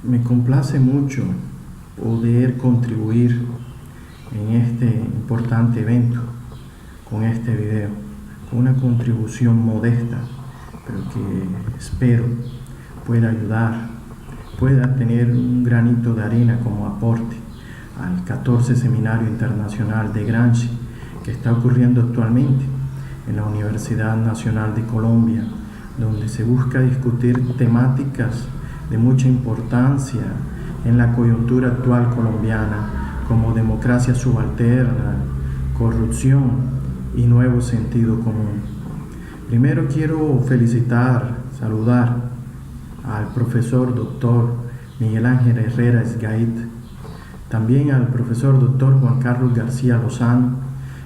Me complace mucho poder contribuir en este importante evento con este video, con una contribución modesta, pero que espero pueda ayudar, pueda tener un granito de arena como aporte al 14 Seminario Internacional de Gramsci que está ocurriendo actualmente en la Universidad Nacional de Colombia, donde se busca discutir temáticas de mucha importancia en la coyuntura actual colombiana, como democracia subalterna, corrupción y nuevo sentido común. Primero quiero saludar al profesor doctor Miguel Ángel Herrera Esgait, también al profesor doctor Juan Carlos García Lozano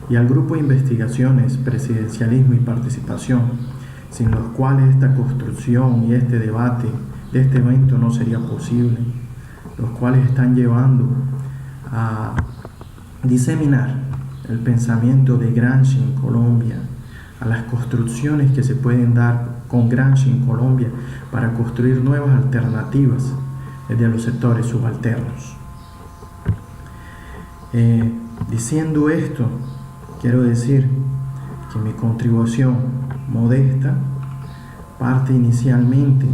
y al grupo de investigaciones Presidencialismo y Participación, sin los cuales esta construcción y este debate de este evento no sería posible, los cuales están llevando a diseminar el pensamiento de Gramsci en Colombia, a las construcciones que se pueden dar con Gramsci en Colombia para construir nuevas alternativas desde los sectores subalternos. Diciendo esto, quiero decir que mi contribución modesta parte inicialmente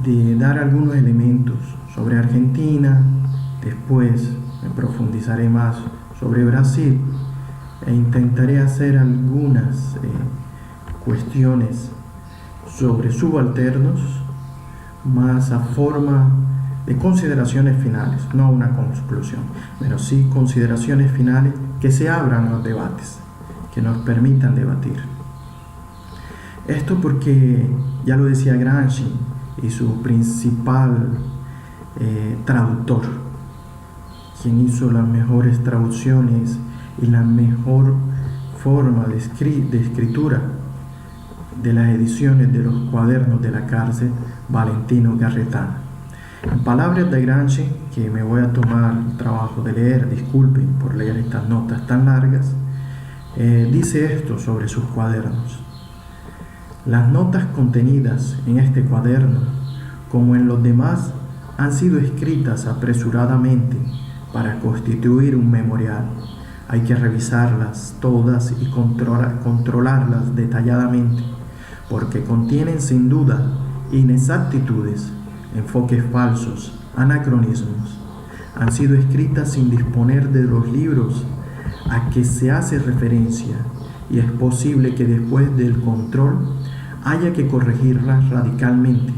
de dar algunos elementos sobre Argentina, después me profundizaré más sobre Brasil e intentaré hacer algunas cuestiones sobre subalternos, más a forma de consideraciones finales, no una conclusión, pero sí consideraciones finales que se abran los debates, que nos permitan debatir. Esto porque, ya lo decía Gramsci, y su principal traductor, quien hizo las mejores traducciones y la mejor forma de escritura de las ediciones de los cuadernos de la cárcel, Valentino Garretana. En palabras de Gramsci, que me voy a tomar el trabajo de leer, disculpen por leer estas notas tan largas, dice esto sobre sus cuadernos. Las notas contenidas en este cuaderno, como en los demás, han sido escritas apresuradamente para constituir un memorial. Hay que revisarlas todas y controlarlas detalladamente, porque contienen sin duda inexactitudes, enfoques falsos, anacronismos. Han sido escritas sin disponer de los libros a que se hace referencia, y es posible que después del control haya que corregirlas radicalmente,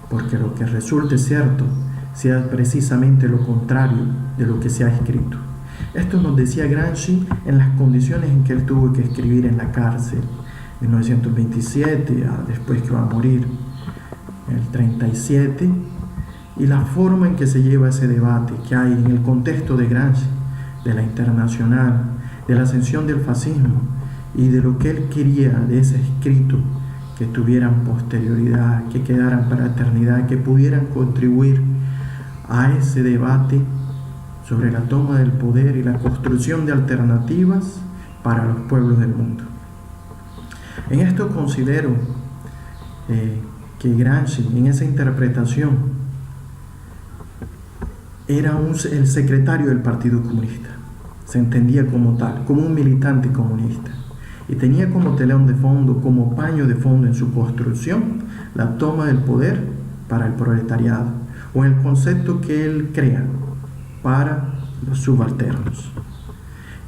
porque lo que resulte cierto sea precisamente lo contrario de lo que se ha escrito. Esto nos decía Gramsci en las condiciones en que él tuvo que escribir en la cárcel, en 1927, después que va a morir, en el 37, y la forma en que se lleva ese debate que hay en el contexto de Gramsci, de la internacional, de la ascensión del fascismo y de lo que él quería de ese escrito, que tuvieran posterioridad, que quedaran para la eternidad, que pudieran contribuir a ese debate sobre la toma del poder y la construcción de alternativas para los pueblos del mundo. En esto considero que Gramsci, en esa interpretación, era el secretario del Partido Comunista. Se entendía como tal, como un militante comunista. Y tenía como telón de fondo, como paño de fondo en su construcción, la toma del poder para el proletariado, o el concepto que él crea para los subalternos.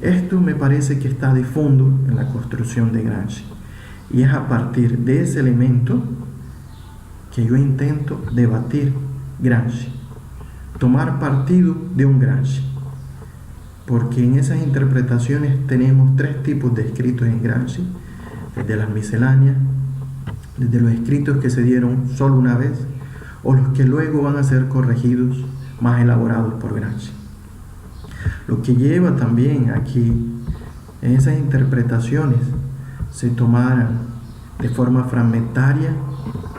Esto me parece que está de fondo en la construcción de Gramsci, y es a partir de ese elemento que yo intento debatir Gramsci, tomar partido de un Gramsci, porque en esas interpretaciones tenemos tres tipos de escritos en Gramsci: desde las misceláneas, desde los escritos que se dieron solo una vez, o los que luego van a ser corregidos, más elaborados por Gramsci. Lo que lleva también a que en esas interpretaciones se tomaran de forma fragmentaria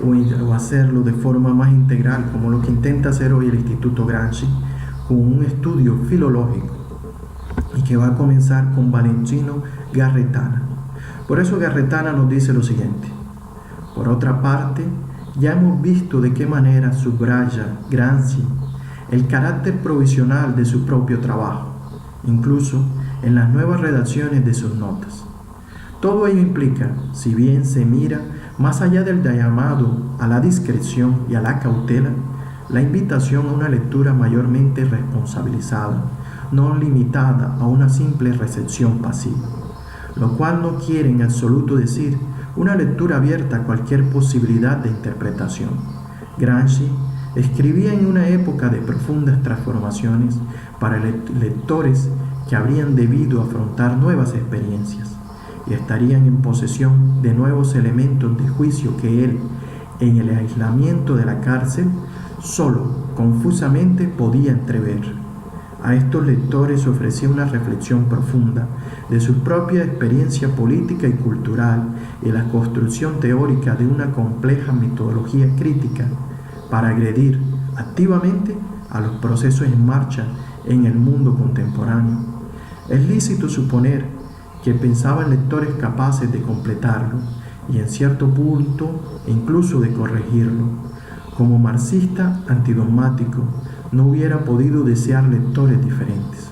o hacerlo de forma más integral, como lo que intenta hacer hoy el Instituto Gramsci, con un estudio filológico, y que va a comenzar con Valentino Garretana. Por eso Garretana nos dice lo siguiente: por otra parte, ya hemos visto de qué manera subraya Gramsci el carácter provisional de su propio trabajo, incluso en las nuevas redacciones de sus notas. Todo ello implica, si bien se mira más allá del llamado a la discreción y a la cautela, la invitación a una lectura mayormente responsabilizada, no limitada a una simple recepción pasiva, lo cual no quiere en absoluto decir una lectura abierta a cualquier posibilidad de interpretación. Gramsci escribía en una época de profundas transformaciones para lectores que habrían debido afrontar nuevas experiencias y estarían en posesión de nuevos elementos de juicio que él, en el aislamiento de la cárcel, solo confusamente podía entrever. A estos lectores ofrecía una reflexión profunda de su propia experiencia política y cultural y la construcción teórica de una compleja metodología crítica para agredir activamente a los procesos en marcha en el mundo contemporáneo. Es lícito suponer que pensaban lectores capaces de completarlo y en cierto punto incluso de corregirlo. Como marxista antidogmático, no hubiera podido desear lectores diferentes,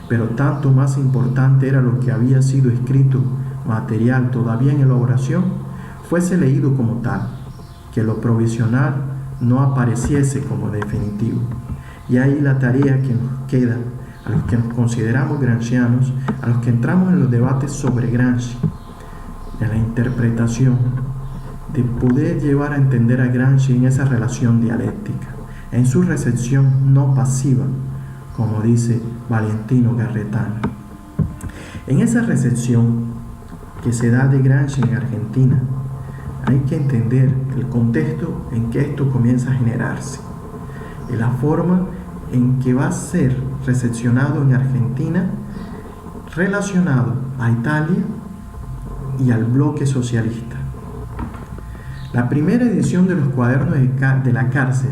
pero tanto más importante era lo que había sido escrito, material todavía en elaboración, fuese leído como tal, que lo provisional no apareciese como definitivo. Y ahí la tarea que nos queda a los que nos consideramos gramscianos, a los que entramos en los debates sobre Gramsci, en la interpretación, de poder llevar a entender a Gramsci en esa relación dialéctica, en su recepción no pasiva, como dice Valentino Garretano. En esa recepción que se da de Gramsci en Argentina, hay que entender el contexto en que esto comienza a generarse y la forma en que va a ser recepcionado en Argentina relacionado a Italia y al bloque socialista. La primera edición de los cuadernos de la cárcel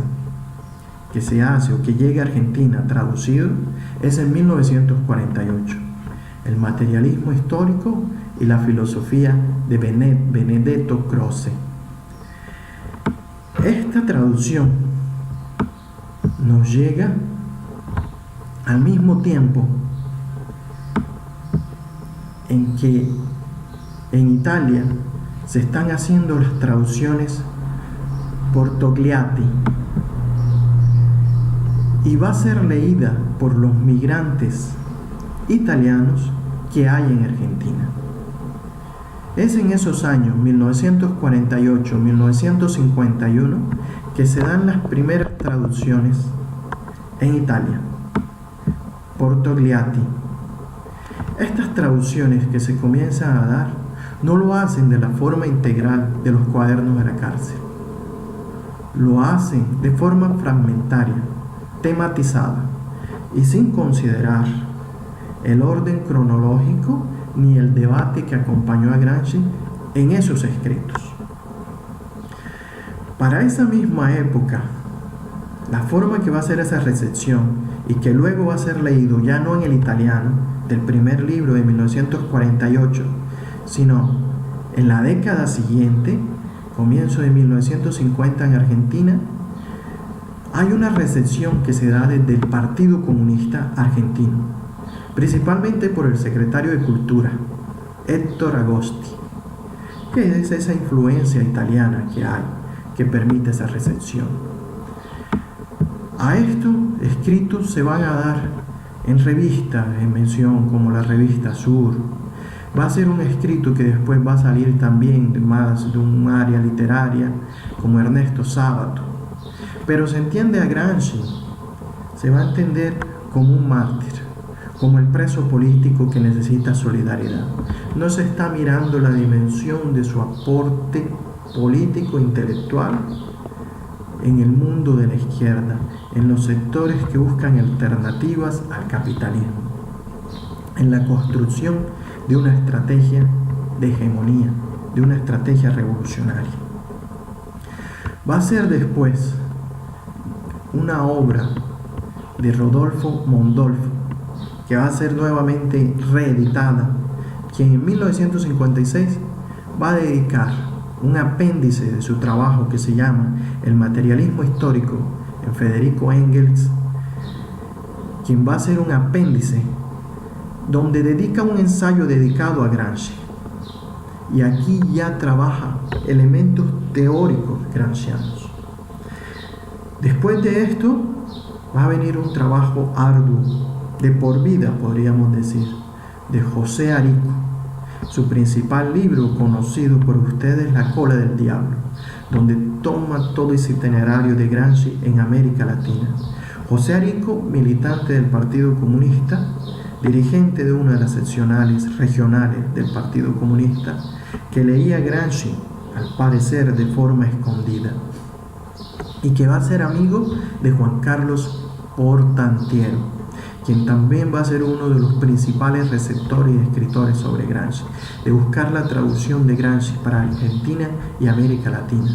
que se hace o que llega a Argentina traducido es en 1948. El materialismo histórico y la filosofía de Benedetto Croce. Esta traducción nos llega al mismo tiempo en que en Italia se están haciendo las traducciones por Togliatti y va a ser leída por los migrantes italianos que hay en Argentina. Es en esos años 1948-1951 que se dan las primeras traducciones en Italia por Togliatti. Estas traducciones que se comienzan a dar no lo hacen de la forma integral de los cuadernos de la cárcel. Lo hacen de forma fragmentaria, tematizada y sin considerar el orden cronológico ni el debate que acompañó a Gramsci en esos escritos. Para esa misma época, la forma que va a ser esa recepción y que luego va a ser leído ya no en el italiano del primer libro de 1948, sino en la década siguiente, comienzo de 1950 en Argentina, hay una recepción que se da desde el Partido Comunista Argentino, principalmente por el secretario de Cultura, Héctor Agosti, que es esa influencia italiana que hay, que permite esa recepción. A estos escritos se van a dar en revistas en mención como la revista Sur. Va a ser un escrito que después va a salir también más de un área literaria como Ernesto Sábato. Pero se entiende a Gramsci, se va a entender como un mártir, como el preso político que necesita solidaridad. No se está mirando la dimensión de su aporte político e intelectual en el mundo de la izquierda, en los sectores que buscan alternativas al capitalismo, en la construcción de una estrategia de hegemonía, de una estrategia revolucionaria. Va a ser después una obra de Rodolfo Mondolfo, que va a ser nuevamente reeditada, quien en 1956 va a dedicar un apéndice de su trabajo que se llama El materialismo histórico en Federico Engels, quien va a hacer un apéndice donde dedica un ensayo dedicado a Gramsci. Y aquí ya trabaja elementos teóricos gramscianos. Después de esto va a venir un trabajo arduo, de por vida podríamos decir, de José Arico. Su principal libro, conocido por ustedes, La cola del diablo, donde toma todo ese itinerario de Gramsci en América Latina. José Arico, militante del Partido Comunista, dirigente de una de las seccionales regionales del Partido Comunista, que leía Gramsci, al parecer de forma escondida, y que va a ser amigo de Juan Carlos Portantiero, quien también va a ser uno de los principales receptores y escritores sobre Gramsci, de buscar la traducción de Gramsci para Argentina y América Latina.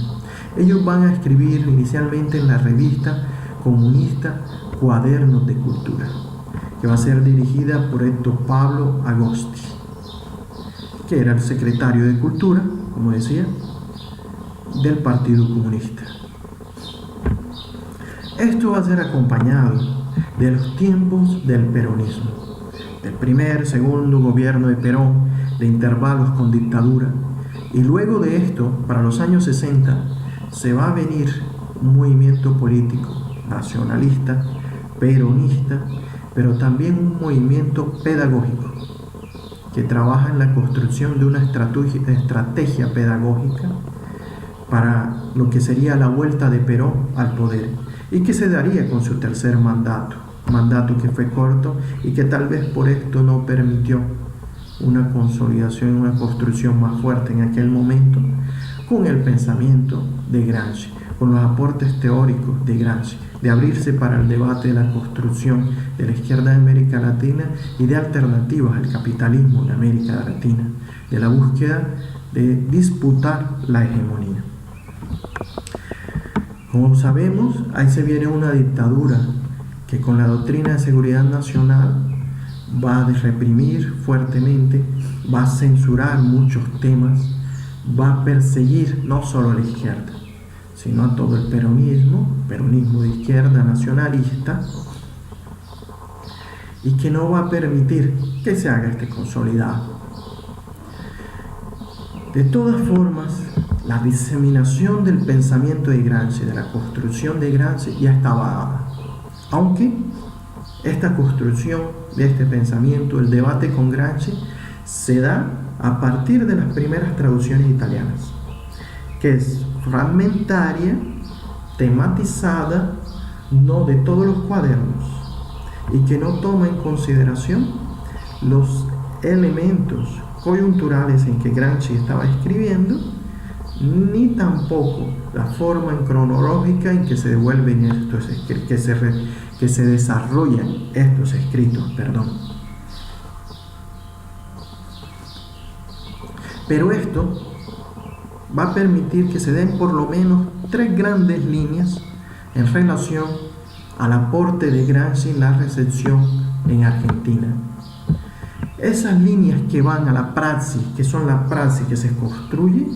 Ellos van a escribir inicialmente en la revista comunista Cuadernos de Cultura, que va a ser dirigida por Héctor Pablo Agosti, que era el secretario de Cultura, como decía, del Partido Comunista. Esto va a ser acompañado de los tiempos del peronismo, del primer, segundo gobierno de Perón, de intervalos con dictadura, y luego de esto, para los años 60, se va a venir un movimiento político nacionalista, peronista, pero también un movimiento pedagógico que trabaja en la construcción de una estrategia pedagógica para lo que sería la vuelta de Perón al poder, y que se daría con su tercer mandato que fue corto y que tal vez por esto no permitió una consolidación, una construcción más fuerte en aquel momento con el pensamiento de Gramsci, con los aportes teóricos de Gramsci, de abrirse para el debate de la construcción de la izquierda de América Latina y de alternativas al capitalismo en América Latina, de la búsqueda de disputar la hegemonía. Como sabemos, ahí se viene una dictadura que con la doctrina de seguridad nacional va a reprimir fuertemente, va a censurar muchos temas, va a perseguir no solo a la izquierda, sino a todo el peronismo de izquierda nacionalista, y que no va a permitir que se haga este consolidado. De todas formas, la diseminación del pensamiento de Gramsci, de la construcción de Gramsci, ya estaba dada. Aunque esta construcción de este pensamiento, el debate con Gramsci, se da a partir de las primeras traducciones italianas, que es fragmentaria, tematizada, no de todos los cuadernos, y que no toma en consideración los elementos coyunturales en que Gramsci estaba escribiendo, ni tampoco la forma cronológica en que se devuelven estos que se desarrollan estos escritos, Pero esto va a permitir que se den por lo menos 3 grandes líneas en relación al aporte de Gramsci en la recepción en Argentina. Esas líneas que van a la praxis, que son la praxis que se construye,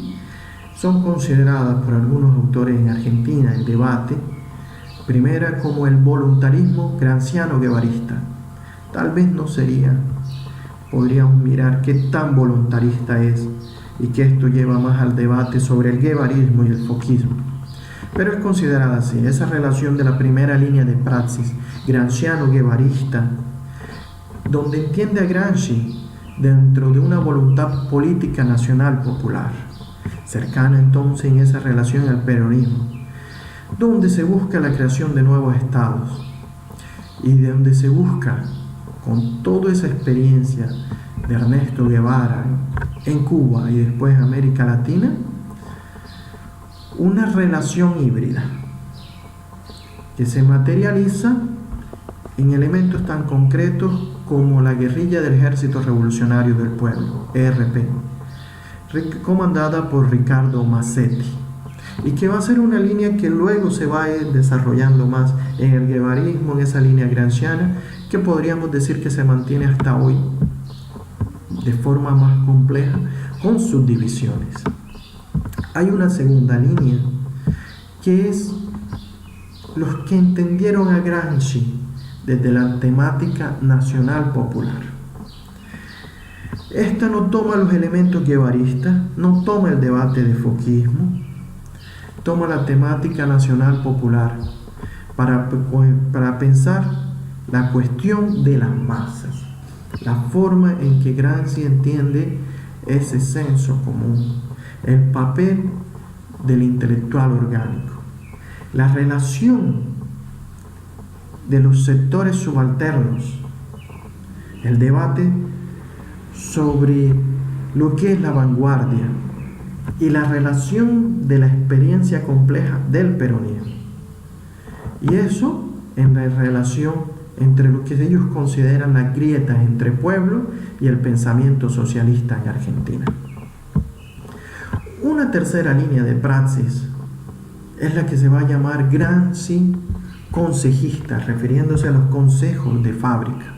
son consideradas por algunos autores en Argentina en debate, primera como el voluntarismo gramsciano-guevarista. Tal vez no sería, podríamos mirar qué tan voluntarista es, y que esto lleva más al debate sobre el guevarismo y el foquismo. Pero es considerada así, esa relación de la primera línea de praxis gramsciano-guevarista, donde entiende a Gramsci dentro de una voluntad política nacional popular, cercana entonces en esa relación al peronismo, donde se busca la creación de nuevos estados y de donde se busca, con toda esa experiencia de Ernesto Guevara en Cuba y después en América Latina, una relación híbrida que se materializa en elementos tan concretos como la guerrilla del Ejército Revolucionario del Pueblo, ERP, comandada por Ricardo Massetti, y que va a ser una línea que luego se va a ir desarrollando más en el guevarismo, en esa línea gramsciana, que podríamos decir que se mantiene hasta hoy de forma más compleja, con subdivisiones. Hay una segunda línea, que es los que entendieron a Gramsci desde la temática nacional popular. Esta no toma los elementos guevaristas, no toma el debate de Fouquismo, toma la temática nacional popular para pensar la cuestión de las masas, la forma en que Gramsci entiende ese senso común, el papel del intelectual orgánico, la relación de los sectores subalternos, el debate sobre lo que es la vanguardia y la relación de la experiencia compleja del peronismo. Y eso en la relación entre lo que ellos consideran las grietas entre pueblo y el pensamiento socialista en Argentina. Una tercera línea de praxis es la que se va a llamar Gramsci consejista, refiriéndose a los consejos de fábrica,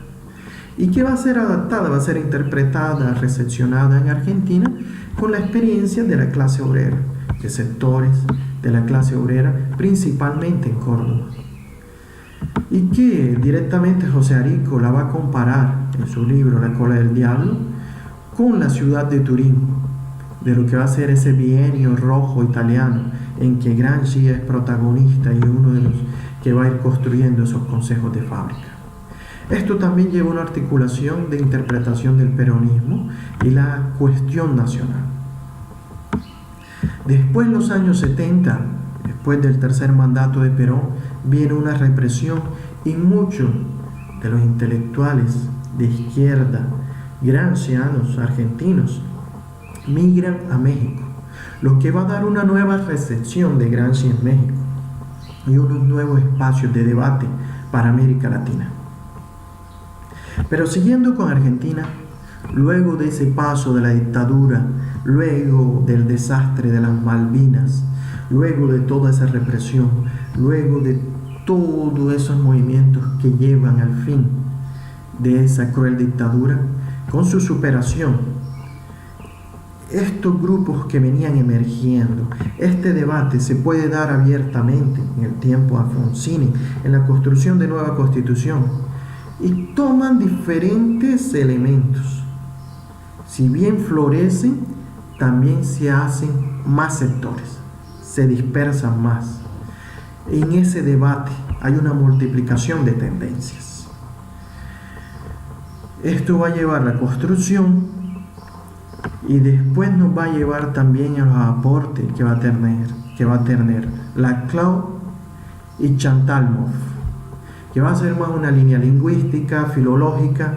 y que va a ser adaptada, va a ser interpretada, recepcionada en Argentina con la experiencia de la clase obrera, de sectores de la clase obrera, principalmente en Córdoba. Y que directamente José Arico la va a comparar en su libro La cola del diablo con la ciudad de Turín, de lo que va a ser ese bienio rojo italiano en que Gramsci es protagonista y uno de los que va a ir construyendo esos consejos de fábrica. Esto también lleva a una articulación de interpretación del peronismo y la cuestión nacional. Después, en los años 70, después del tercer mandato de Perón, viene una represión y muchos de los intelectuales de izquierda, gramscianos, argentinos, migran a México, lo que va a dar una nueva recepción de Gramsci en México y unos nuevos espacios de debate para América Latina. Pero siguiendo con Argentina, luego de ese paso de la dictadura, luego del desastre de las Malvinas, luego de toda esa represión, luego de todos esos movimientos que llevan al fin de esa cruel dictadura, con su superación, estos grupos que venían emergiendo, este debate se puede dar abiertamente en el tiempo Alfonsini, en la construcción de nueva constitución, y toman diferentes elementos. Si bien florecen, también se hacen más sectores, se dispersan más. En ese debate hay una multiplicación de tendencias. Esto va a llevar a la construcción y después nos va a llevar también a los aportes que va a tener Laclau y Chantal Mouffe, que va a ser más una línea lingüística, filológica,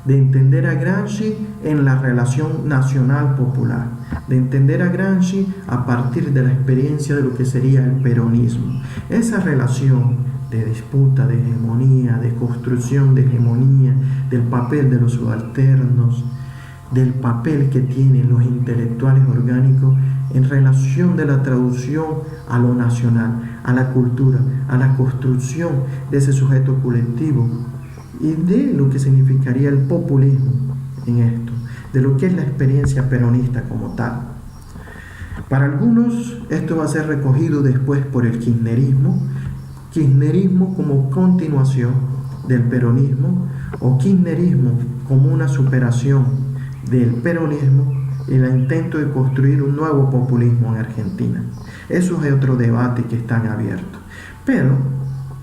de entender a Gramsci en la relación nacional popular, de entender a Gramsci a partir de la experiencia de lo que sería el peronismo. Esa relación de disputa, de hegemonía, de construcción de hegemonía, del papel de los subalternos, del papel que tienen los intelectuales orgánicos en relación de la traducción a lo nacional, a la cultura, a la construcción de ese sujeto colectivo y de lo que significaría el populismo en esto, de lo que es la experiencia peronista como tal. Para algunos esto va a ser recogido después por el kirchnerismo como continuación del peronismo o kirchnerismo como una superación del peronismo y el intento de construir un nuevo populismo en Argentina. Eso es otro debate que está abierto. Pero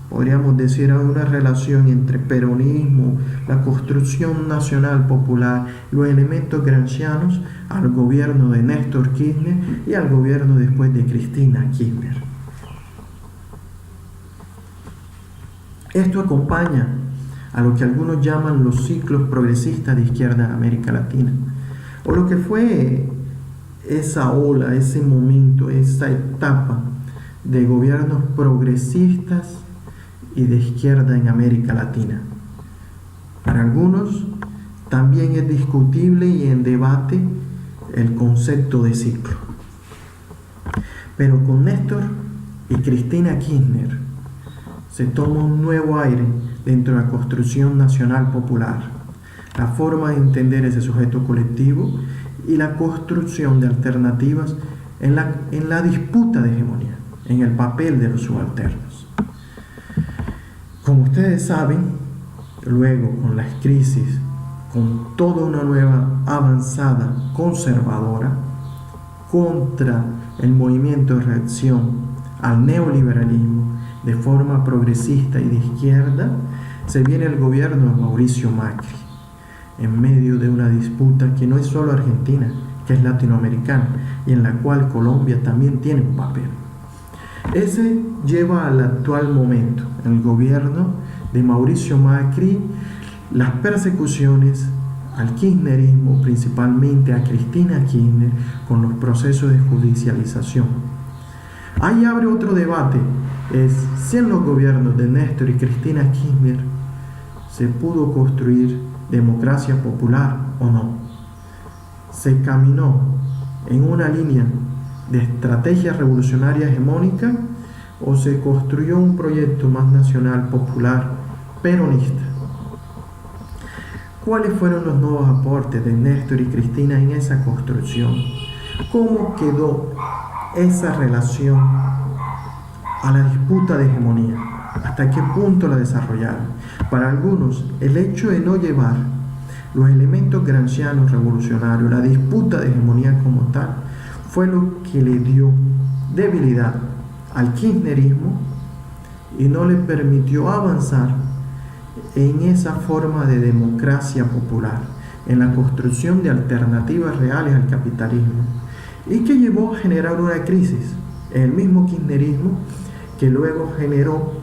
podríamos decir hay una relación entre peronismo, la construcción nacional popular, los elementos gramscianos al gobierno de Néstor Kirchner y al gobierno después de Cristina Kirchner. Esto acompaña a lo que algunos llaman los ciclos progresistas de izquierda en América Latina, o lo que fue esa ola, ese momento, esa etapa de gobiernos progresistas y de izquierda en América Latina. Para algunos también es discutible y en debate el concepto de ciclo. Pero con Néstor y Cristina Kirchner se toma un nuevo aire dentro de la construcción nacional popular, la forma de entender ese sujeto colectivo y la construcción de alternativas en la disputa de hegemonía, en el papel de los subalternos. Como ustedes saben, luego con las crisis, con toda una nueva avanzada conservadora contra el movimiento de reacción al neoliberalismo de forma progresista y de izquierda, se viene el gobierno de Mauricio Macri, en medio de una disputa que no es solo argentina, que es latinoamericana, y en la cual Colombia también tiene un papel. Ese lleva al actual momento, el gobierno de Mauricio Macri, las persecuciones al kirchnerismo, principalmente a Cristina Kirchner, con los procesos de judicialización. Ahí abre otro debate, es si en los gobiernos de Néstor y Cristina Kirchner se pudo construir democracia popular o no. Se caminó en una línea de estrategia revolucionaria hegemónica o se construyó un proyecto más nacional, popular, peronista. ¿Cuáles fueron los nuevos aportes de Néstor y Cristina en esa construcción? ¿Cómo quedó esa relación a la disputa de hegemonía? ¿Hasta qué punto la desarrollaron? Para algunos, el hecho de no llevar los elementos gramscianos revolucionarios, la disputa de hegemonía como tal, fue lo que le dio debilidad al kirchnerismo y no le permitió avanzar en esa forma de democracia popular, en la construcción de alternativas reales al capitalismo, y que llevó a generar una crisis en el mismo kirchnerismo, que luego generó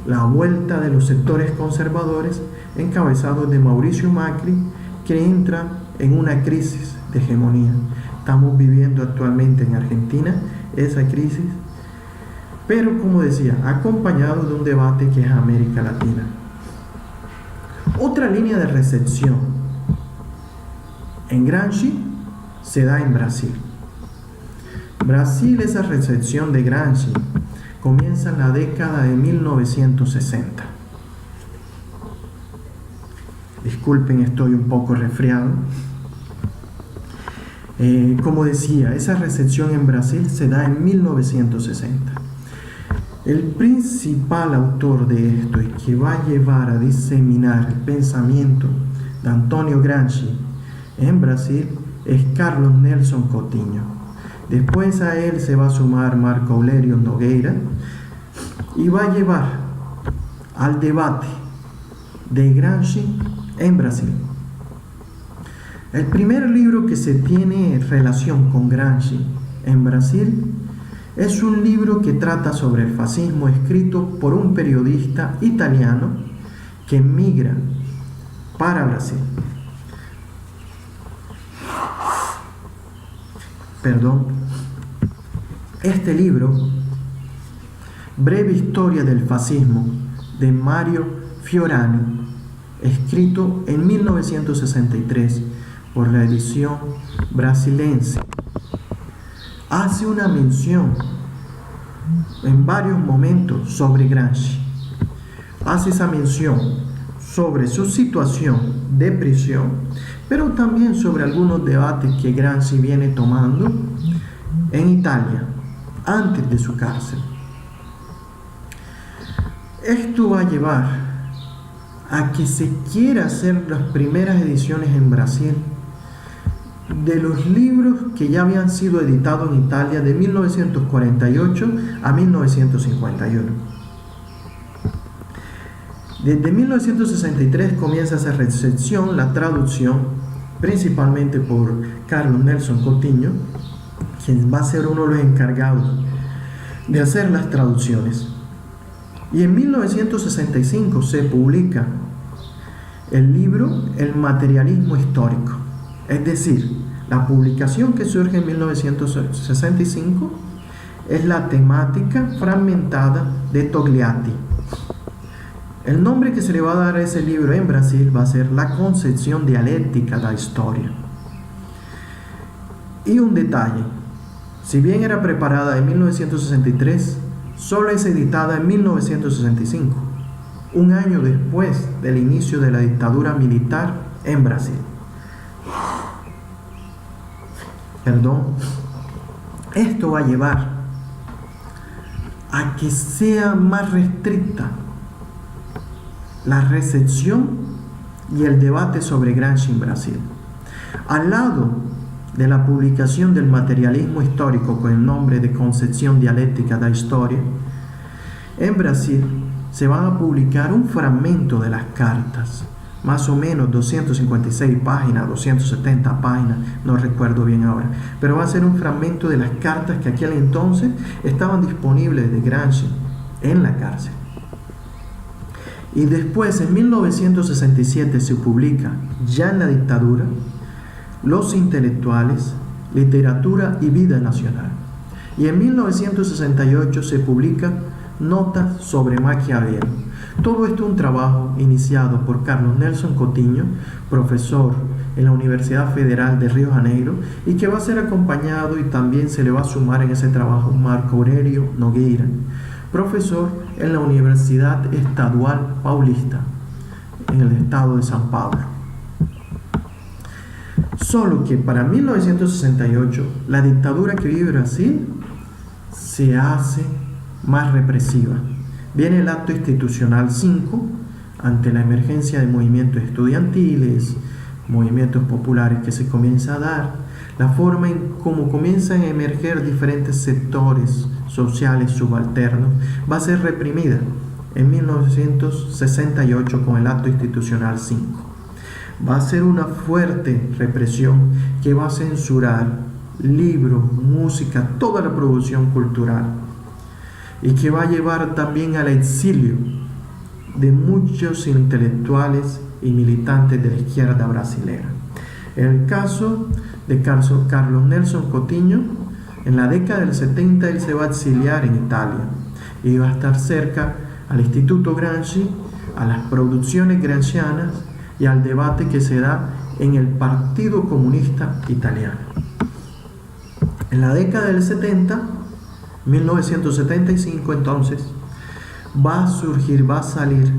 la vuelta de los sectores conservadores encabezados de Mauricio Macri, que entra en una crisis de hegemonía. Estamos viviendo actualmente en Argentina esa crisis, pero como decía, acompañado de un debate que es América Latina. Otra línea de recepción en Gramsci se da en Brasil. Brasil, esa recepción de Gramsci comienza en la década de 1960. Disculpen, estoy un poco resfriado. Como decía, esa recepción en Brasil se da en 1960. El principal autor de esto y que va a llevar a diseminar el pensamiento de Antonio Gramsci en Brasil es Carlos Nelson Coutinho. Después a él se va a sumar Marco Aurélio Nogueira y va a llevar al debate de Gramsci en Brasil. El primer libro que se tiene relación con Gramsci en Brasil es un libro que trata sobre el fascismo, escrito por un periodista italiano que emigra para Brasil. Este libro, Breve Historia del Fascismo, de Mario Fiorani, escrito en 1963 por la edición brasilense, hace una mención en varios momentos sobre Gramsci. Hace esa mención sobre su situación de prisión, pero también sobre algunos debates que Gramsci viene tomando en Italia antes de su cárcel. Esto va a llevar a que se quiera hacer las primeras ediciones en Brasil de los libros que ya habían sido editados en Italia de 1948 a 1951. Desde 1963 comienza esa recepción, la traducción, principalmente por Carlos Nelson Coutinho, quien va a ser uno de los encargados de hacer las traducciones. Y en 1965 se publica el libro El materialismo histórico, es decir, la publicación que surge en 1965 es la temática fragmentada de Togliatti. El nombre que se le va a dar a ese libro en Brasil va a ser La concepción dialéctica da historia. Y un detalle, si bien era preparada en 1963, solo es editada en 1965, un año después del inicio de la dictadura militar en Brasil. Esto va a llevar a que sea más restricta la recepción y el debate sobre Gramsci en Brasil. Al lado de la publicación del materialismo histórico con el nombre de Concepción Dialéctica da Historia, en Brasil se van a publicar un fragmento de las cartas, más o menos 256 páginas, 270 páginas, no recuerdo bien ahora, pero va a ser un fragmento de las cartas que aquel entonces estaban disponibles de Gramsci en la cárcel. Y después, en 1967, se publica, ya en la dictadura, Los intelectuales, literatura y vida nacional. Y en 1968 se publica Notas sobre Maquiavelo. Todo esto es un trabajo iniciado por Carlos Nelson Coutinho, profesor en la Universidad Federal de Río de Janeiro, y que va a ser acompañado, y también se le va a sumar en ese trabajo, Marco Aurelio Nogueira, profesor en la Universidad Estadual Paulista, en el estado de San Pablo. Solo que para 1968 la dictadura que vive Brasil se hace más represiva. Viene el Acto Institucional 5 ante la emergencia de movimientos estudiantiles, movimientos populares que se comienza a dar, la forma en cómo comienzan a emerger diferentes sectores sociales subalternos va a ser reprimida en 1968 con el Acto Institucional 5. Va a ser una fuerte represión que va a censurar libros, música, toda la producción cultural, y que va a llevar también al exilio de muchos intelectuales y militantes de la izquierda brasilera. En el caso de Carlos Nelson Coutinho, en la década del 70 él se va a exiliar en Italia y va a estar cerca al Instituto Gramsci, a las producciones gramscianas y al debate que se da en el Partido Comunista Italiano. En la década del 70, 1975 entonces, va a salir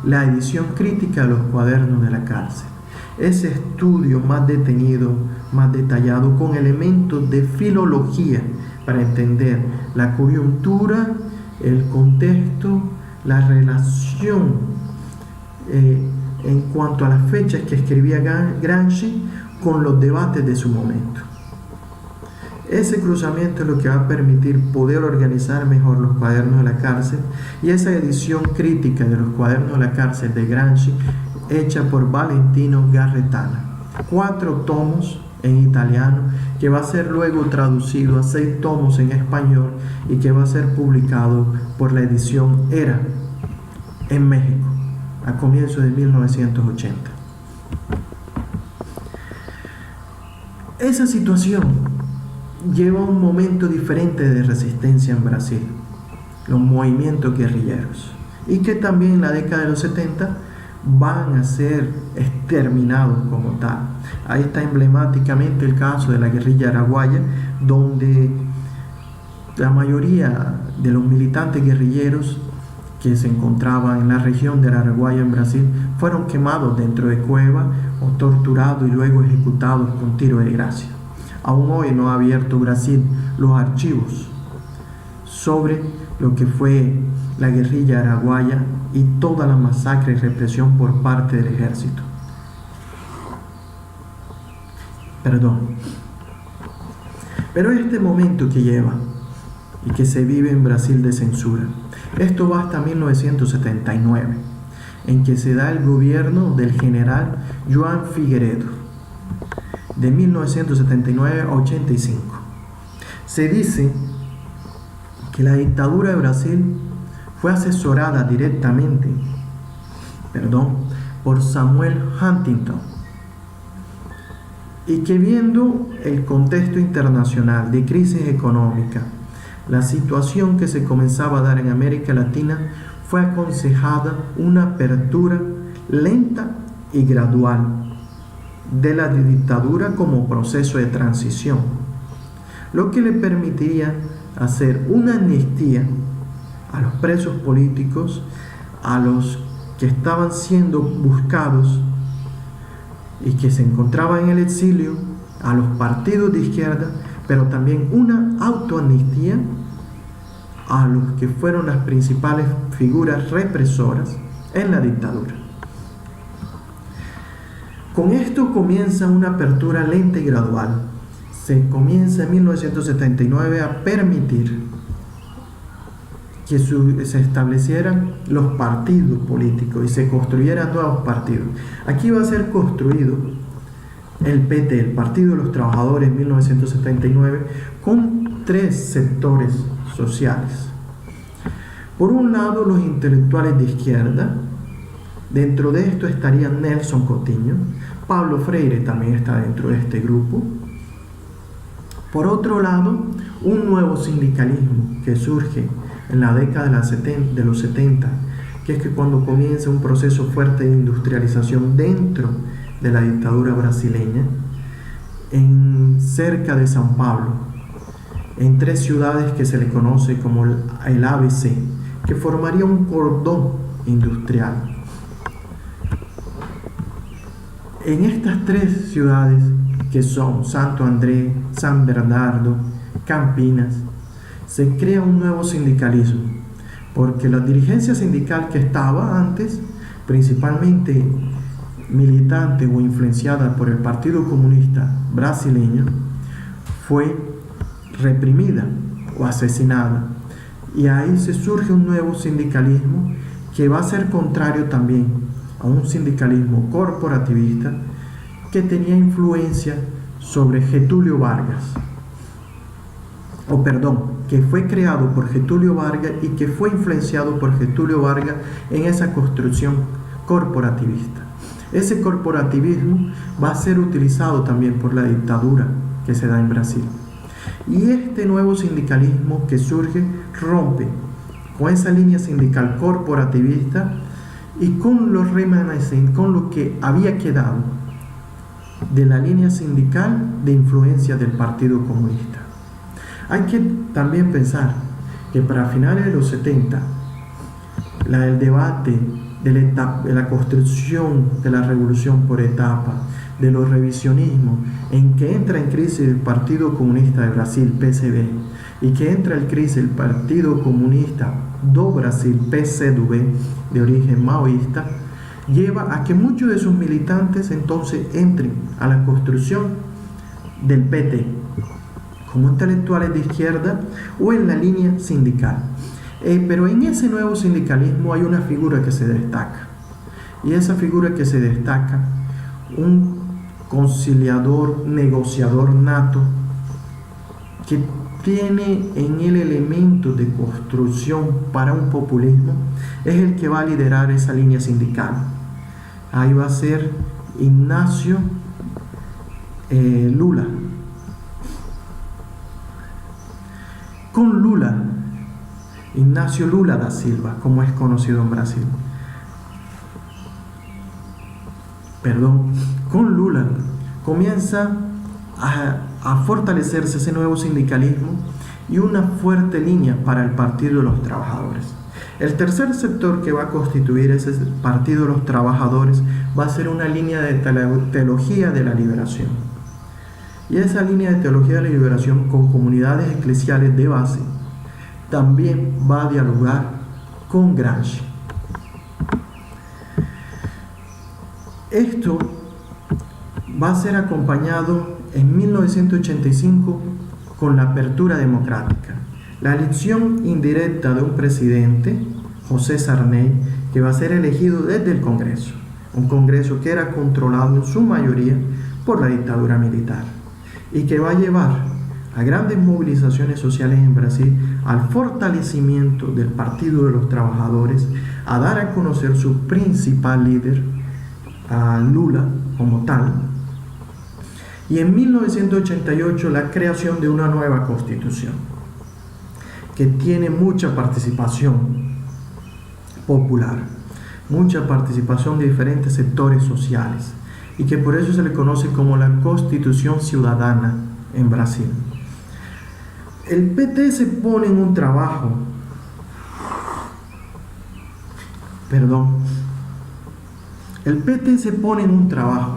la edición crítica de los cuadernos de la cárcel. Ese estudio más detenido, más detallado, con elementos de filología para entender la coyuntura, el contexto, la relación en cuanto a las fechas que escribía Gramsci con los debates de su momento. Ese cruzamiento es lo que va a permitir poder organizar mejor los cuadernos de la cárcel, y esa edición crítica de los cuadernos de la cárcel de Gramsci, hecha por Valentino Garretana. 4 tomos en italiano, que va a ser luego traducido a 6 tomos en español y que va a ser publicado por la edición Era en México a comienzos de 1980. Esa situación lleva a un momento diferente de resistencia en Brasil, los movimientos guerrilleros, y que también en la década de los 70 van a ser exterminados como tal. Ahí está emblemáticamente el caso de la guerrilla araguaya, donde la mayoría de los militantes guerrilleros que se encontraban en la región del Araguaia en Brasil fueron quemados dentro de cuevas o torturados y luego ejecutados con tiro de gracia. Aún hoy no ha abierto Brasil los archivos sobre lo que fue la guerrilla araguaya y toda la masacre y represión por parte del ejército. Pero este momento que lleva y que se vive en Brasil de censura, esto va hasta 1979, en que se da el gobierno del general João Figueiredo, de 1979 a 85. Se dice que la dictadura de Brasil fue asesorada directamente, por Samuel Huntington, y que viendo el contexto internacional de crisis económica, la situación que se comenzaba a dar en América Latina, fue aconsejada una apertura lenta y gradual de la dictadura como proceso de transición, lo que le permitiría hacer una amnistía a los presos políticos, a los que estaban siendo buscados y que se encontraban en el exilio, a los partidos de izquierda, pero también una autoamnistía a los que fueron las principales figuras represoras en la dictadura. Con esto comienza una apertura lenta y gradual. Se comienza en 1979 a permitir que se establecieran los partidos políticos y se construyeran nuevos partidos. Aquí va a ser construido el PT, el Partido de los Trabajadores, en 1979, con 3 sectores sociales. Por un lado, los intelectuales de izquierda. Dentro de esto estarían Nelson Cotiño. Pablo Freire también está dentro de este grupo. Por otro lado, un nuevo sindicalismo que surge en la década de los 70, que es que cuando comienza un proceso fuerte de industrialización dentro de la dictadura brasileña, cerca de São Paulo, en 3 ciudades que se le conoce como el ABC, que formaría un cordón industrial. En estas 3 ciudades, que son Santo André, San Bernardo, Campinas, se crea un nuevo sindicalismo, porque la dirigencia sindical que estaba antes, principalmente militante o influenciada por el Partido Comunista brasileño, fue reprimida o asesinada, y ahí se surge un nuevo sindicalismo que va a ser contrario también a un sindicalismo corporativista que tenía influencia sobre Getúlio Vargas, que fue creado por Getúlio Vargas y que fue influenciado por Getúlio Vargas en esa construcción corporativista. Ese corporativismo va a ser utilizado también por la dictadura que se da en Brasil. Y este nuevo sindicalismo que surge rompe con esa línea sindical corporativista y con los remanentes, con lo que había quedado de la línea sindical de influencia del Partido Comunista. Hay que también pensar que para finales de los 70, el debate de la construcción de la revolución por etapas, de los revisionismos, en que entra en crisis el Partido Comunista de Brasil, PCB, y que entra en crisis el Partido Comunista do Brasil, PCdoB, de origen maoísta, lleva a que muchos de sus militantes entonces entren a la construcción del PT, como intelectuales de izquierda o en la línea sindical. Pero en ese nuevo sindicalismo hay una figura que se destaca, y esa figura que se destaca, un conciliador, negociador nato, que tiene en el elemento de construcción para un populismo, es el que va a liderar esa línea sindical. Ahí va a ser Ignacio Lula. Con Lula, Ignacio Lula da Silva, como es conocido en Brasil. Con Lula comienza a fortalecerse ese nuevo sindicalismo y una fuerte línea para el Partido de los Trabajadores. El tercer sector que va a constituir ese Partido de los Trabajadores va a ser una línea de teología de la liberación. Y esa línea de teología de la liberación con comunidades eclesiales de base también va a dialogar con Gramsci. Esto va a ser acompañado en 1985 con la apertura democrática, la elección indirecta de un presidente, José Sarney, que va a ser elegido desde el Congreso, un Congreso que era controlado en su mayoría por la dictadura militar y que va a llevar a grandes movilizaciones sociales en Brasil, al fortalecimiento del Partido de los Trabajadores, a dar a conocer su principal líder, a Lula como tal, y en 1988 la creación de una nueva constitución que tiene mucha participación popular, mucha participación de diferentes sectores sociales, y que por eso se le conoce como la Constitución Ciudadana en Brasil. El PT se pone en un trabajo, el PT se pone en un trabajo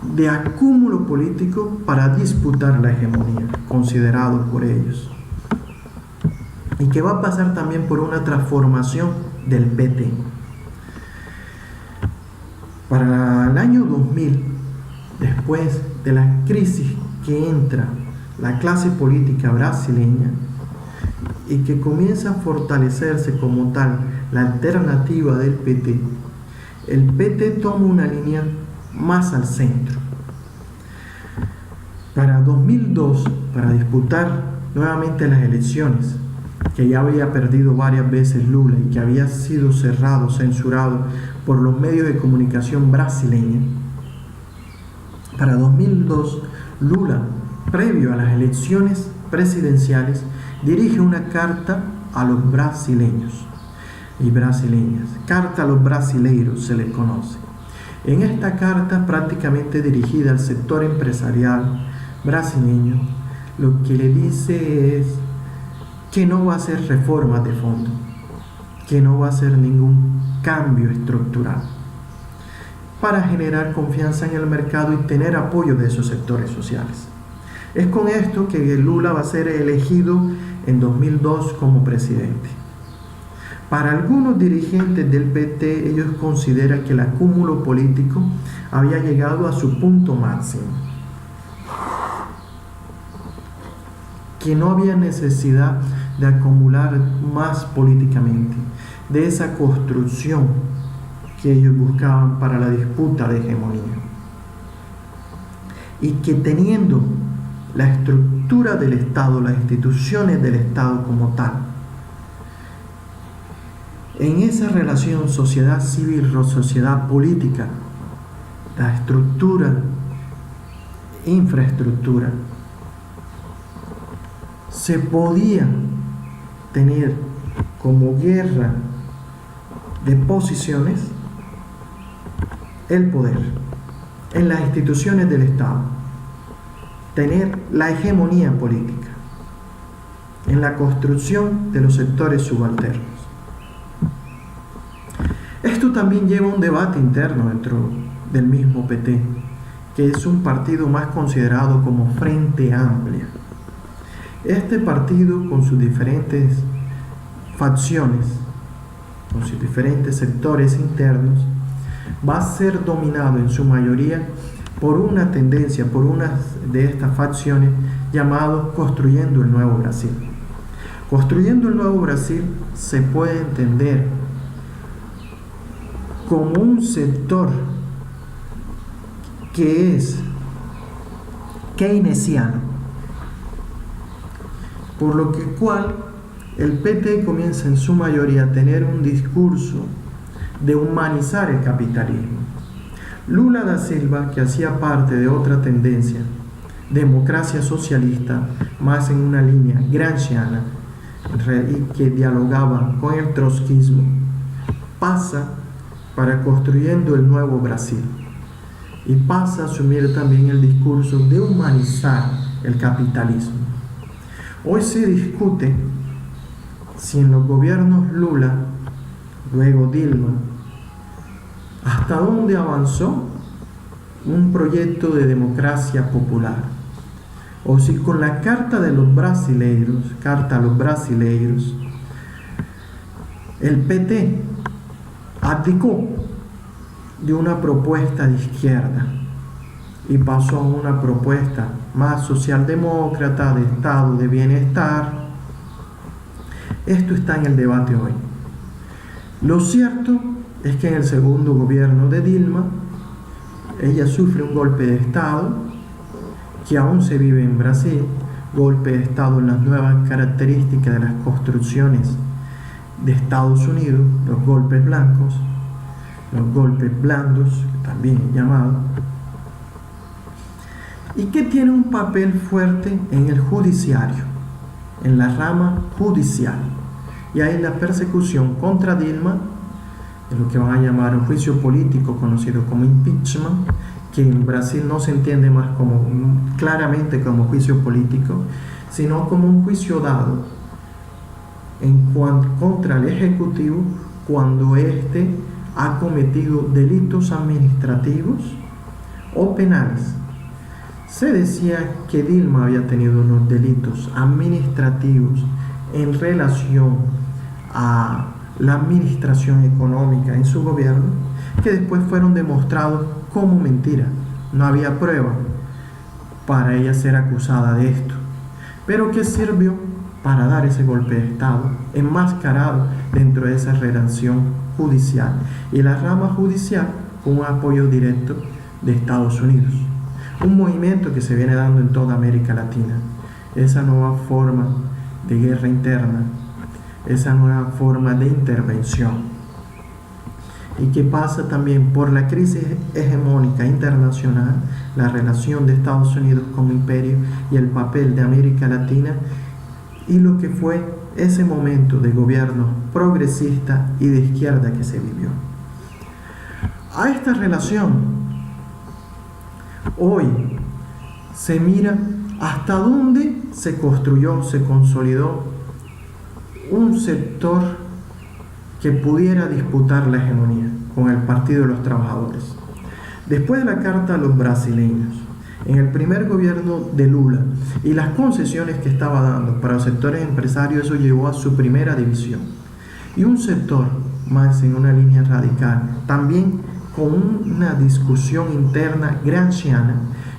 de acúmulo político para disputar la hegemonía, considerado por ellos. Y que va a pasar también por una transformación del PT. Para el año 2000, después de la crisis que entra la clase política brasileña y que comienza a fortalecerse como tal la alternativa del PT, el PT toma una línea más al centro. Para 2002, para disputar nuevamente las elecciones, que ya había perdido varias veces Lula y que había sido cerrado, censurado por los medios de comunicación brasileños, para 2002, Lula, previo a las elecciones presidenciales, dirige una carta a los brasileños y brasileñas. Carta a los brasileiros se les conoce. En esta carta, prácticamente dirigida al sector empresarial brasileño, lo que le dice es que no va a hacer reformas de fondo, que no va a hacer ningún cambio estructural para generar confianza en el mercado y tener apoyo de esos sectores sociales. Es con esto que Lula va a ser elegido en 2002 como presidente. Para algunos dirigentes del PT, ellos consideran que el acúmulo político había llegado a su punto máximo, que no había necesidad de acumular más políticamente, de esa construcción que ellos buscaban para la disputa de hegemonía. Y que teniendo la estructura del Estado, las instituciones del Estado como tal, en esa relación sociedad civil, sociedad política, la estructura, infraestructura, se podía tener como guerra de posiciones el poder en las instituciones del Estado, tener la hegemonía política en la construcción de los sectores subalternos. Esto también lleva a un debate interno dentro del mismo PT, que es un partido más considerado como Frente Amplia. Este partido, con sus diferentes facciones, con sus diferentes sectores internos, va a ser dominado en su mayoría por una tendencia, por una de estas facciones llamado Construyendo el Nuevo Brasil. Construyendo el Nuevo Brasil se puede entender como un sector que es keynesiano, por lo que cual el PT comienza en su mayoría a tener un discurso de humanizar el capitalismo. Lula da Silva, que hacía parte de otra tendencia, democracia socialista, más en una línea gramsciana, y que dialogaba con el trotskismo, pasa para Construyendo el Nuevo Brasil y pasa a asumir también el discurso de humanizar el capitalismo. Hoy se discute si en los gobiernos Lula, luego Dilma, hasta dónde avanzó un proyecto de democracia popular, o si con la carta a los brasileiros, el PT abdicó de una propuesta de izquierda y pasó a una propuesta más socialdemócrata, de estado de bienestar. Esto está en el debate hoy. Lo cierto es que en el segundo gobierno de Dilma, ella sufre un golpe de estado que aún se vive en Brasil, golpe de estado en las nuevas características de las construcciones de Estados Unidos, los golpes blancos, los golpes blandos, también llamados, y que tiene un papel fuerte en el judiciario, en la rama judicial. Y hay la persecución contra Dilma, de lo que van a llamar un juicio político conocido como impeachment, que en Brasil no se entiende más como claramente como juicio político, sino como un juicio dado contra el Ejecutivo cuando éste ha cometido delitos administrativos o penales. Se decía que Dilma había tenido unos delitos administrativos en relación a la administración económica en su gobierno, que después fueron demostrados como mentira. No había prueba para ella ser acusada de esto, pero que sirvió para dar ese golpe de Estado enmascarado dentro de esa relación judicial, y la rama judicial con un apoyo directo de Estados Unidos. Un movimiento que se viene dando en toda América Latina, esa nueva forma de guerra interna, esa nueva forma de intervención, y que pasa también por la crisis hegemónica internacional, la relación de Estados Unidos como imperio y el papel de América Latina, y lo que fue ese momento de gobierno progresista y de izquierda que se vivió. A esta relación hoy se mira hasta dónde se construyó, se consolidó un sector que pudiera disputar la hegemonía con el Partido de los Trabajadores. Después de la Carta a los brasileños, en el primer gobierno de Lula y las concesiones que estaba dando para los sectores empresarios, eso llevó a su primera división. Y un sector más en una línea radical, también con una discusión interna gramsciana,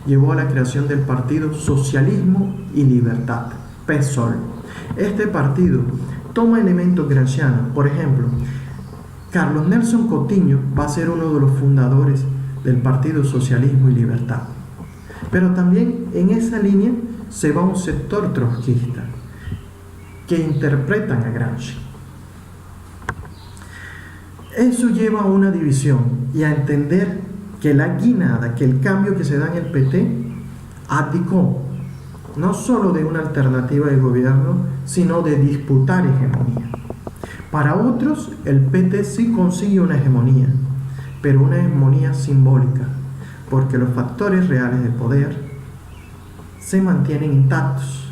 llevó a la creación del Partido Socialismo y Libertad, PSOL. Este partido toma elementos gramscianos. Por ejemplo, Carlos Nelson Coutinho va a ser uno de los fundadores del Partido Socialismo y Libertad. Pero también en esa línea se va un sector trotskista que interpretan a Gramsci. Eso lleva a una división y a entender que la guinada, que el cambio que se da en el PT abdicó no solo de una alternativa de gobierno, sino de disputar hegemonía. Para otros, el PT sí consigue una hegemonía, pero una hegemonía simbólica, porque los factores reales de poder se mantienen intactos.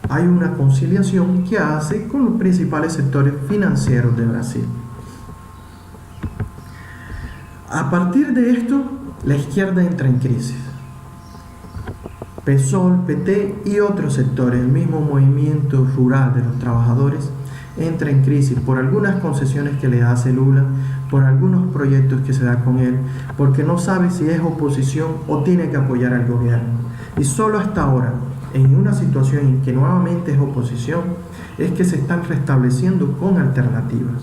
Hay una conciliación que hace con los principales sectores financieros de Brasil. A partir de esto, la izquierda entra en crisis. PSOL, PT y otros sectores, el mismo movimiento rural de los trabajadores, entra en crisis por algunas concesiones que le hace Lula, por algunos proyectos que se da con él, porque no sabe si es oposición o tiene que apoyar al gobierno. Y solo hasta ahora, en una situación en que nuevamente es oposición, es que se están restableciendo con alternativas.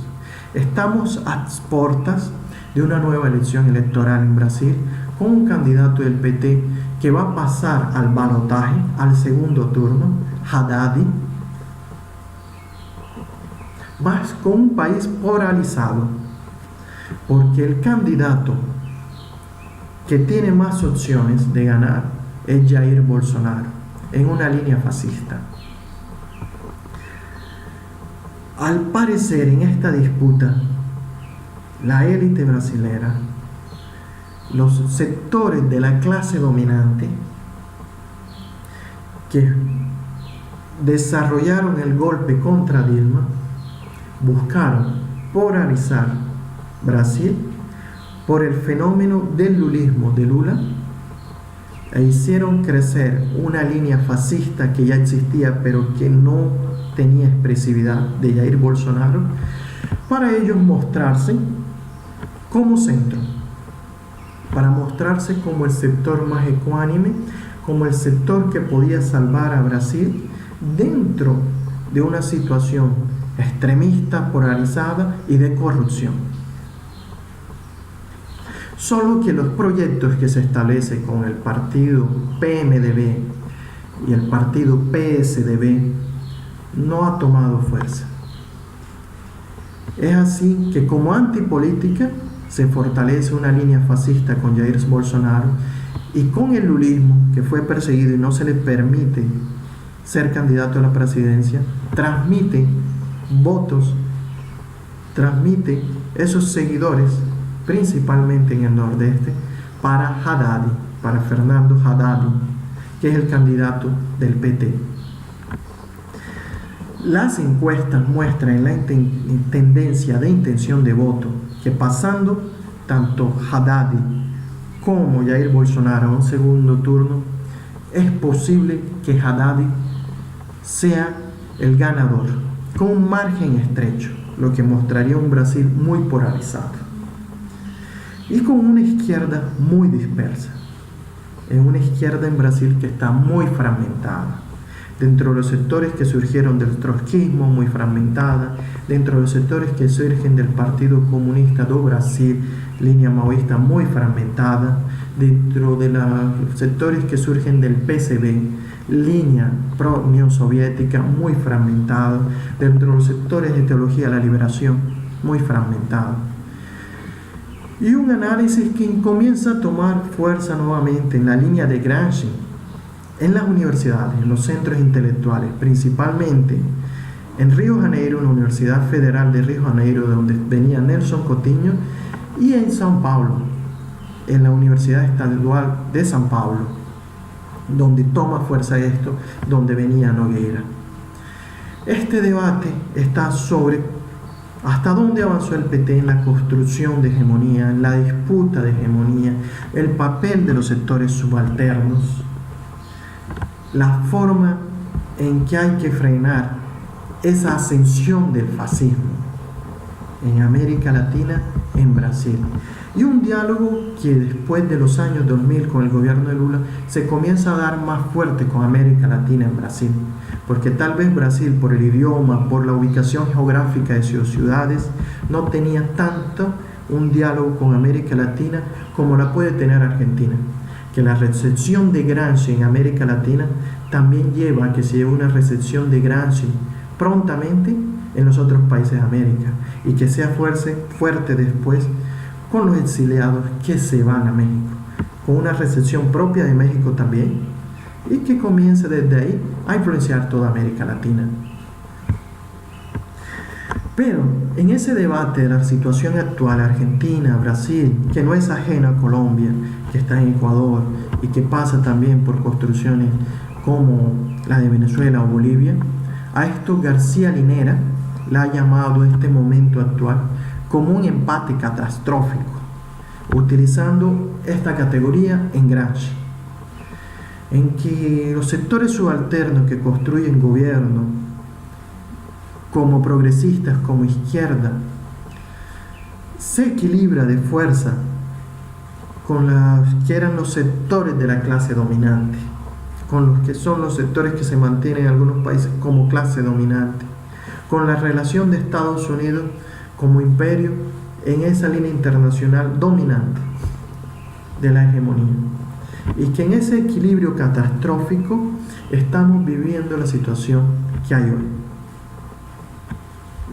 Estamos a puertas de una nueva elección electoral en Brasil, con un candidato del PT que va a pasar al balotaje, al segundo turno, Haddad, más con un país polarizado, porque el candidato que tiene más opciones de ganar es Jair Bolsonaro, en una línea fascista. Al parecer, en esta disputa, la élite brasilera, los sectores de la clase dominante que desarrollaron el golpe contra Dilma, buscaron polarizar Brasil por el fenómeno del lulismo de Lula e hicieron crecer una línea fascista que ya existía pero que no tenía expresividad, de Jair Bolsonaro, para ellos mostrarse como centro, para mostrarse como el sector más ecuánime, como el sector que podía salvar a Brasil dentro de una situación extremista, polarizada y de corrupción. Solo que los proyectos que se establecen con el partido PMDB y el partido PSDB no ha tomado fuerza. Es así que como antipolítica se fortalece una línea fascista con Jair Bolsonaro, y con el lulismo, que fue perseguido y no se le permite ser candidato a la presidencia, transmite votos, transmite esos seguidores, principalmente en el nordeste, para Haddad, para Fernando Haddad, que es el candidato del PT. Las encuestas muestran la tendencia de intención de voto, que pasando tanto Haddad como Jair Bolsonaro a un segundo turno, es posible que Haddad sea el ganador, con un margen estrecho, lo que mostraría un Brasil muy polarizado y con una izquierda muy dispersa. Es una izquierda en Brasil que está muy fragmentada. Dentro de los sectores que surgieron del trotskismo, muy fragmentada. Dentro de los sectores que surgen del Partido Comunista do Brasil, línea maoísta muy fragmentada. Dentro de los sectores que surgen del PCB, línea pro-Unión Soviética, muy fragmentada. Dentro de los sectores de teología de la liberación, muy fragmentada. Y un análisis que comienza a tomar fuerza nuevamente en la línea de Gramsci, en las universidades, en los centros intelectuales, principalmente en Río Janeiro, en la Universidad Federal de Río Janeiro, de donde venía Nelson Coutinho, y en São Paulo, en la Universidad Estadual de São Paulo, donde toma fuerza esto, donde venía Nogueira. Este debate está sobre hasta dónde avanzó el PT en la construcción de hegemonía, en la disputa de hegemonía, el papel de los sectores subalternos, la forma en que hay que frenar esa ascensión del fascismo en América Latina, en Brasil. Y un diálogo que después de los años 2000 con el gobierno de Lula se comienza a dar más fuerte con América Latina en Brasil, porque tal vez Brasil, por el idioma, por la ubicación geográfica de sus ciudades, no tenía tanto un diálogo con América Latina como la puede tener Argentina, que la recepción de Gramsci en América Latina también lleva a que se lleve una recepción de Gramsci prontamente en los otros países de América, y que sea fuerte después con los exiliados que se van a México, con una recepción propia de México también, y que comience desde ahí a influenciar toda América Latina. Pero en ese debate de la situación actual, Argentina, Brasil, que no es ajena a Colombia, que está en Ecuador y que pasa también por construcciones como la de Venezuela o Bolivia, a esto García Linera la ha llamado este momento actual como un empate catastrófico, utilizando esta categoría en Gramsci, en que los sectores subalternos que construyen gobierno, como progresistas, como izquierda, se equilibra de fuerza con los que eran los sectores de la clase dominante, con los que son los sectores que se mantienen en algunos países como clase dominante, con la relación de Estados Unidos como imperio en esa línea internacional dominante de la hegemonía, y que en ese equilibrio catastrófico estamos viviendo la situación que hay hoy.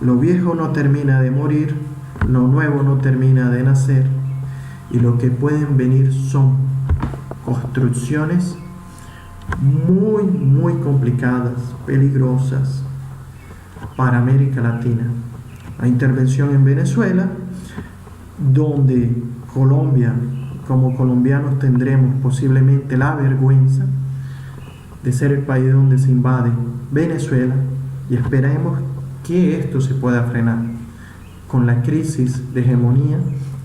Lo viejo no termina de morir, lo nuevo no termina de nacer, y lo que pueden venir son construcciones muy, muy complicadas, peligrosas para América Latina. La intervención en Venezuela, donde Colombia, como colombianos, tendremos posiblemente la vergüenza de ser el país donde se invade Venezuela, y esperemos que esto se pueda frenar con la crisis de hegemonía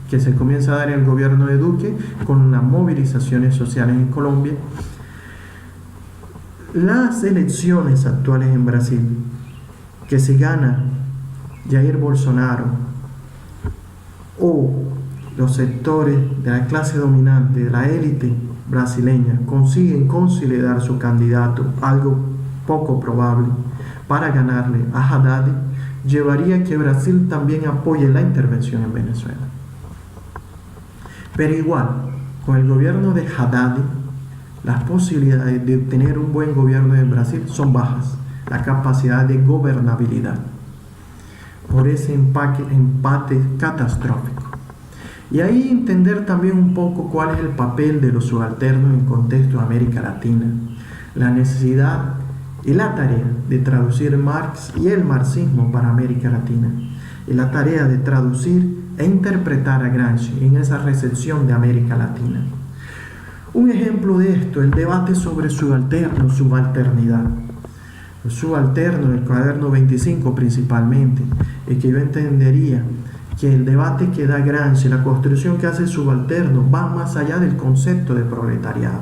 que se comienza a dar en el gobierno de Duque, con las movilizaciones sociales en Colombia. Las elecciones actuales en Brasil, que se gana Jair Bolsonaro o los sectores de la clase dominante, de la élite brasileña, consiguen consolidar su candidato, algo poco probable, para ganarle a Haddad, llevaría a que Brasil también apoye la intervención en Venezuela. Pero igual, con el gobierno de Haddad, las posibilidades de obtener un buen gobierno en Brasil son bajas, la capacidad de gobernabilidad, por ese empate catastrófico. Y ahí entender también un poco cuál es el papel de los subalternos en contexto de América Latina, la necesidad y la tarea de traducir Marx y el marxismo para América Latina, y la tarea de traducir e interpretar a Gramsci en esa recepción de América Latina. Un ejemplo de esto, el debate sobre subalterno, subalternidad. Los subalternos, el cuaderno 25 principalmente, y que yo entendería que el debate que da Gramsci, la construcción que hace el subalterno, va más allá del concepto de proletariado,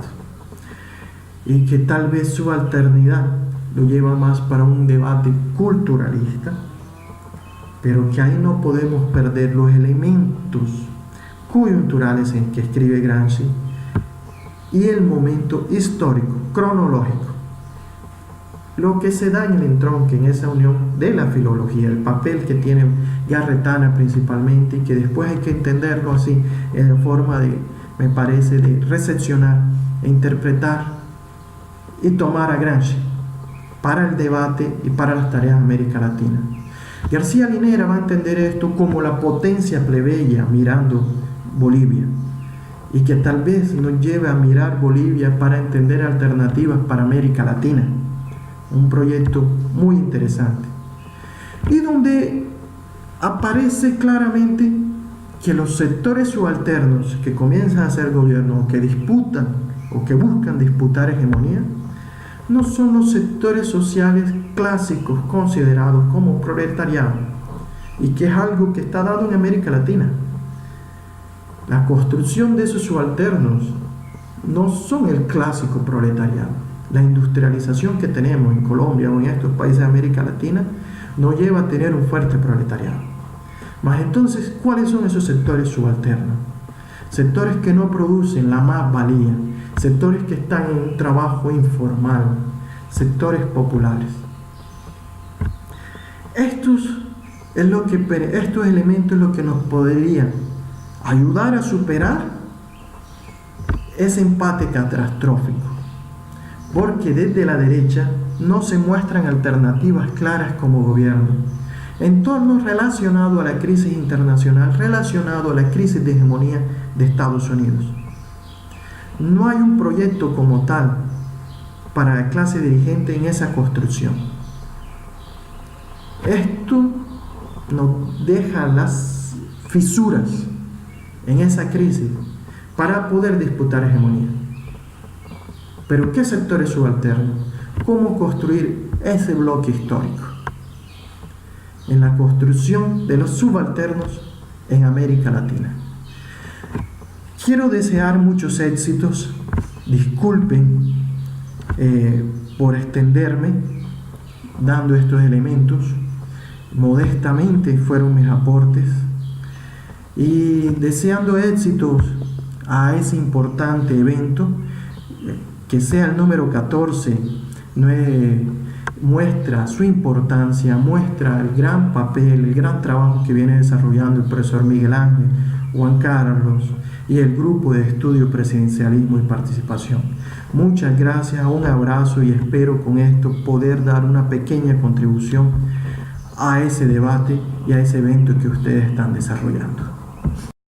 y que tal vez subalternidad lo lleva más para un debate culturalista, pero que ahí no podemos perder los elementos coyunturales en que escribe Gramsci y el momento histórico, cronológico, lo que se da en el entronque, en esa unión de la filología, el papel que tiene Garretana principalmente, y que después hay que entenderlo así, en forma de, me parece, de recepcionar e interpretar y tomar a Gramsci para el debate y para las tareas de América Latina. García Linera va a entender esto como la potencia plebeya mirando Bolivia, y que tal vez nos lleve a mirar Bolivia para entender alternativas para América Latina. Un proyecto muy interesante, y donde aparece claramente que los sectores subalternos que comienzan a hacer gobierno, o que disputan o que buscan disputar hegemonía, no son los sectores sociales clásicos considerados como proletariado, y que es algo que está dado en América Latina. La construcción de esos subalternos no son el clásico proletariado. La industrialización que tenemos en Colombia o en estos países de América Latina nos lleva a tener un fuerte proletariado. Mas entonces, ¿cuáles son esos sectores subalternos? Sectores que no producen la más valía, sectores que están en un trabajo informal, sectores populares. Estos elementos es lo que nos podrían ayudar a superar ese empate catastrófico, porque desde la derecha no se muestran alternativas claras como gobierno, entornos relacionados a la crisis internacional, relacionados a la crisis de hegemonía de Estados Unidos. No hay un proyecto como tal para la clase dirigente en esa construcción. Esto nos deja las fisuras en esa crisis para poder disputar hegemonía. Pero ¿qué sectores subalternos? ¿Cómo construir ese bloque histórico? En la construcción de los subalternos en América Latina. Quiero desear muchos éxitos. Disculpen por extenderme dando estos elementos. Modestamente fueron mis aportes, y deseando éxitos a ese importante evento, que sea el número 14, muestra su importancia, muestra el gran papel, el gran trabajo que viene desarrollando el profesor Miguel Ángel, Juan Carlos y el grupo de estudio Presidencialismo y Participación. Muchas gracias, un abrazo, y espero con esto poder dar una pequeña contribución a ese debate y a ese evento que ustedes están desarrollando.